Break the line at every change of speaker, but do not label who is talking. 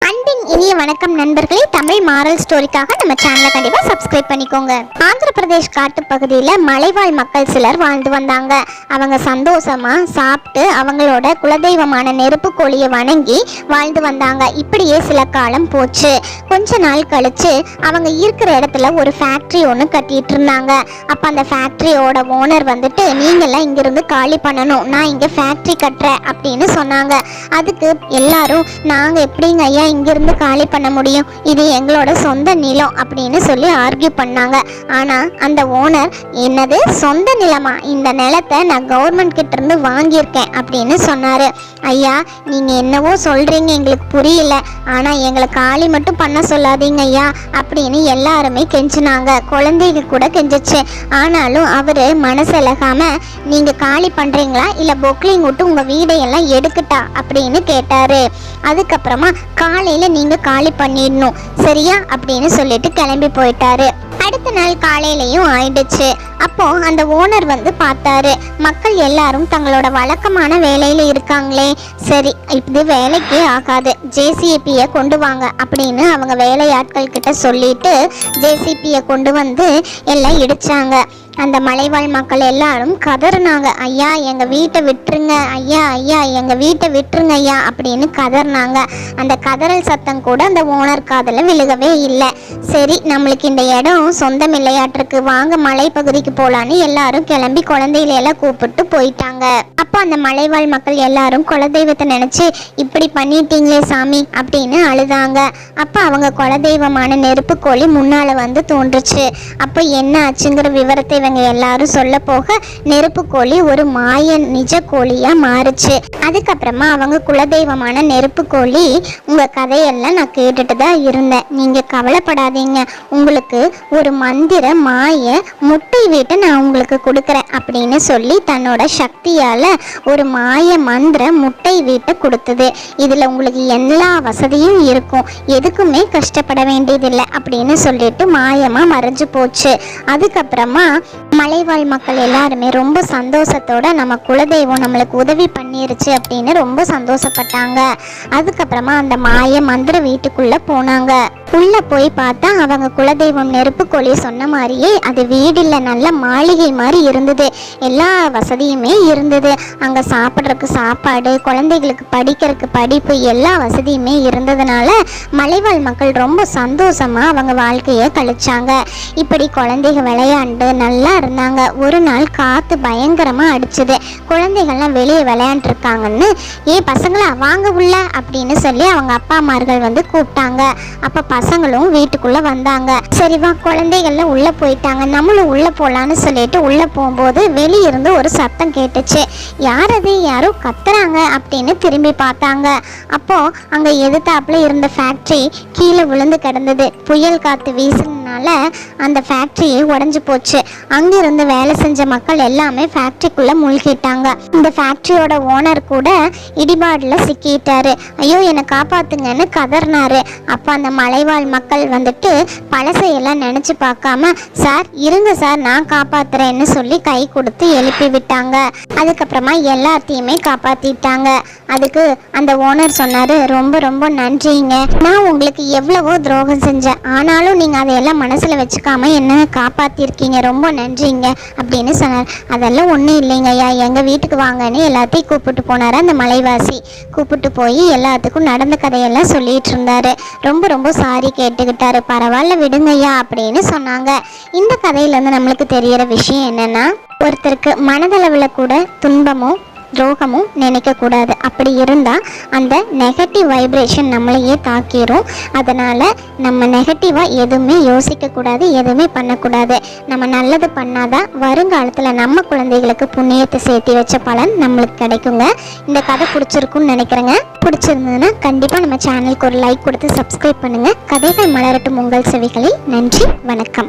அன்பின் இனிய வணக்கம் நண்பர்களே. தமிழ் மாரல் ஸ்டோரிக்காக நம்ம சேனலை கண்டிப்பா சப்ஸ்கிரைப் பண்ணிக்கோங்க. ஆந்திர பிரதேஷ் காட்டு பகுதியில மலைவாழ் மக்கள் சிலர் வாழ்ந்து வந்தாங்க. அவங்க சந்தோஷமா சாப்பிட்டு அவங்களோட குலதெய்வமான நெருப்பு கோழியை வணங்கி வாழ்ந்து வந்தாங்க. இப்படியே சில காலம் போச்சு. கொஞ்ச நாள் கழிச்சு அவங்க இருக்கிற இடத்துல ஒரு ஃபேக்டரி ஒன்று கட்டிட்டு இருந்தாங்க. அப்ப அந்த ஃபேக்டரியோட ஓனர் வந்துட்டு, நீங்கெல்லாம் இங்கிருந்து காலி பண்ணணும், நான் இங்க ஃபேக்டரி கட்டுறேன் அப்படின்னு சொன்னாங்க. அதுக்கு எல்லாரும், நாங்க எப்படிங்க ஐயா இங்கிருந்து காலி பண்ண முடியும், இது எங்களோட சொந்த நிலம் அப்படின்னு சொல்லி ஆர்கியூ பண்ணாங்க. ஆனா அந்த ஓனர், என்னது சொந்த நிலமா, இந்த நிலத்தை நான் கவர்மெண்ட் கிட்ட இருந்து வாங்கியிருக்கேன் அப்படின்னு சொன்னாரு. ஐயா நீங்க என்னவோ சொல்றீங்க, எங்களுக்கு புரியல, ஆனா எங்களை காலி மட்டும் பண்ண சொல்லாதீங்க ஐயா அப்படின்னு எல்லாருமே கெஞ்சினாங்க. குழந்தைங்க கூட கெஞ்சிச்சு. ஆனாலும் அவரு மனசிலகாம, நீங்க காலி பண்றீங்களா இல்ல பொக்லிங் விட்டு உங்க வீடையெல்லாம் எடுக்கட்டா அப்படின்னு கேட்டாரு. அதுக்கப்புறமா, காலையில நீங்க காலி பண்ணிடணும் சரியா அப்படின்னு சொல்லிட்டு கிளம்பி போயிட்டாரு. அடுத்த நாள் காலையிலையும் ஆயிடுச்சு. அப்போ அந்த ஓனர் வந்து பார்த்தாரு, மக்கள் எல்லாரும் தங்களோட வழக்கமான வேலையில இருக்காங்களே, சரி இது வேலைக்கே ஆகாது, ஜேசிபியை கொண்டு வாங்க அப்படின்னு அவங்க வேலையாட்கள் கிட்ட சொல்லிட்டு ஜேசிபியை கொண்டு வந்து எல்லாம் இடிச்சாங்க. அந்த மலைவாழ் மக்கள் எல்லாரும் கதறினாங்க, ஐயா எங்க வீட்டை விட்டுருங்க ஐயா, ஐயா எங்க வீட்டை விட்டுருங்க ஐயா அப்படின்னு கதறினாங்க. அந்த கதறல் சத்தம் கூட அந்த ஓனர் காதுல விழுகவே இல்லை. சரி நம்மளுக்கு இந்த இடம் சொந்தம் இல்லையாட்டிருக்கு, வாங்க மலை பகுதிக்கு போலான்னு எல்லாரும் கிளம்பி குழந்தைகளை எல்லாம் கூப்பிட்டு போயிட்டாங்க. அப்போ அந்த மலைவாழ் மக்கள் எல்லாரும் குலதெய்வத்தை நினைச்சு, இப்படி பண்ணிட்டீங்களே சாமி அப்படின்னு அழுதாங்க. அப்போ அவங்க குலதெய்வமான நெருப்பு கோழி முன்னால வந்து தோன்றுச்சு. அப்போ என்ன ஆச்சுங்கிற விவரத்தை இவங்க எல்லாரும் சொல்ல போக, நெருப்பு கோழி ஒரு மாய நிஜ கோழியா மாறுச்சு. அதுக்கப்புறமா அவங்க குலதெய்வமான நெருப்பு கோழி, உங்க கதையெல்லாம் நான் கேட்டுட்டு தான் இருந்தேன், நீங்க கவலைப்படாதீங்க, உங்களுக்கு ஒரு மந்திர மாய முட்டை வீட்டை நான் உங்களுக்கு கொடுக்குறேன் அப்படின்னு சொல்லி தன்னோட சக்தியால ஒரு மாய மந்திர முட்டை வீட்டை கொடுத்தது. இதுல உங்களுக்கு எல்லா வசதியும் இருக்கும், எதுக்குமே கஷ்டப்பட வேண்டியதில்லை அப்படின்னு சொல்லிட்டு மாயமா மறைஞ்சு போச்சு. அதுக்கப்புறமா மலைவாழ் மக்கள் எல்லாருமே ரொம்ப சந்தோஷத்தோட, நம்ம குலதெய்வம் நம்மளுக்கு உதவி பண்ணிருச்சு அப்படின்னு ரொம்ப சந்தோஷப்பட்டாங்க. அதுக்கப்புறமா அந்த மாய மந்திர வீட்டுக்குள்ள போனாங்க. உள்ள போய் பார்த்தா அவங்க குலதெய்வம் நெருப்பு கோழி சொன்ன மாதிரியே அது வீடு இல்லை, நல்ல மாளிகை மாதிரி இருந்தது, எல்லா வசதியுமே இருந்தது. அங்க சாப்பிட்றதுக்கு சாப்பாடு, குழந்தைகளுக்கு படிக்கிறதுக்கு படிப்பு, எல்லா வசதியுமே இருந்ததுனால மலைவாழ் மக்கள் ரொம்ப சந்தோஷமா அவங்க வாழ்க்கையை கழிச்சாங்க. இப்படி குழந்தைகள் விளையாண்டு நல்லா இருந்தாங்க. ஒரு நாள் காத்து பயங்கரமா அடிச்சுது. குழந்தைகள்லாம் வெளியே விளையாண்டு இருக்காங்கன்னு, பசங்களா வாங்க உள்ள அப்படின்னு சொல்லி அவங்க அப்பா அம்மார்கள் வந்து கூப்பிட்டாங்க. அப்ப பசங்களும் வீட்டுக்குள்ள வந்தாங்க. சரிவா குழந்தைகள்லாம் உள்ள போயிட்டாங்க, நம்மளும் உள்ள போலான்னு சொல்லிட்டு உள்ள போகும்போது வெளியிருந்து ஒரு சத்தம் கேட்டுச்சு. யார் அது, யாரோ கத்துறாங்க அப்படின்னு திரும்பி பார்த்தாங்க. அப்போ அங்க எதிர்த்தாப்புல இருந்த ஃபேக்டரி கீழே விழுந்து கிடந்தது. புயல் காத்து வீசினால அந்த ஃபேக்டரியே உடஞ்சு போச்சு. அங்கிருந்து வேலை செஞ்ச மக்கள் எல்லாமே ஃபேக்டரிக்குள்ள மூழ்கிட்டாங்க. இந்த ஃபேக்டரியோட ஓனர் கூட இடிபாடுல சிக்கிட்டாரு. ஐயோ என்னை காப்பாத்துங்கன்னு கதறினாரு. அப்ப அந்த மலைவாழ் மக்கள் வந்துட்டு பழசையெல்லாம் நினைச்சு பார்க்காம, சார் இருங்க சார் நான் காப்பாத்துறேன்னு சொல்லி கை கொடுத்து எழுப்பி விட்டாங்க. அதுக்கப்புறமா எல்லாத்தையுமே காப்பாத்திட்டாங்க. அதுக்கு அந்த ஓனர் சொன்னாரு, ரொம்ப ரொம்ப நன்றிங்க, நான் உங்களுக்கு எவ்வளவோ துரோகம் செஞ்சேன், ஆனாலும் நீங்க அதையெல்லாம் மனசுல வச்சுக்காம என்ன காப்பாத்திருக்கீங்க, ரொம்ப நன்றிங்க அப்படின்னு சொன்னார். அதெல்லாம் ஒன்றும் இல்லைங்க ஐயா, எங்கள் வீட்டுக்கு வாங்கன்னு எல்லாத்தையும் கூப்பிட்டு போனார். அந்த மலைவாசி கூப்பிட்டு போய் எல்லாத்துக்கும் நடந்த கதையெல்லாம் சொல்லிட்டு இருந்தாரு. ரொம்ப ரொம்ப சாரி கேட்டுக்கிட்டாரு. பரவாயில்ல விடுங்க ஐயா அப்படின்னு சொன்னாங்க. இந்த கதையிலேருந்து நம்மளுக்கு தெரிகிற விஷயம் என்னன்னா, ஒருத்தருக்கு மனதளவில் கூட துன்பமும் துரோகமும் நினைக்கக்கூடாது. அப்படி இருந்தால் அந்த நெகட்டிவ் வைப்ரேஷன் நம்மளையே தாக்கிரும். அதனால் நம்ம நெகட்டிவாக எதுவுமே யோசிக்கக்கூடாது, எதுவுமே பண்ணக்கூடாது. நம்ம நல்லது பண்ணாதான் வருங்காலத்தில் நம்ம குழந்தைகளுக்கு புண்ணியத்தை சேர்த்து வச்ச பலன் நம்மளுக்கு கிடைக்குங்க. இந்த கதை பிடிச்சிருக்குன்னு நினைக்கிறேங்க. பிடிச்சிருந்ததுன்னா கண்டிப்பாக நம்ம சேனலுக்கு ஒரு லைக் கொடுத்து சப்ஸ்கிரைப் பண்ணுங்கள். கதைகள் மலரட்டும் உங்கள் செவிகளில். நன்றி, வணக்கம்.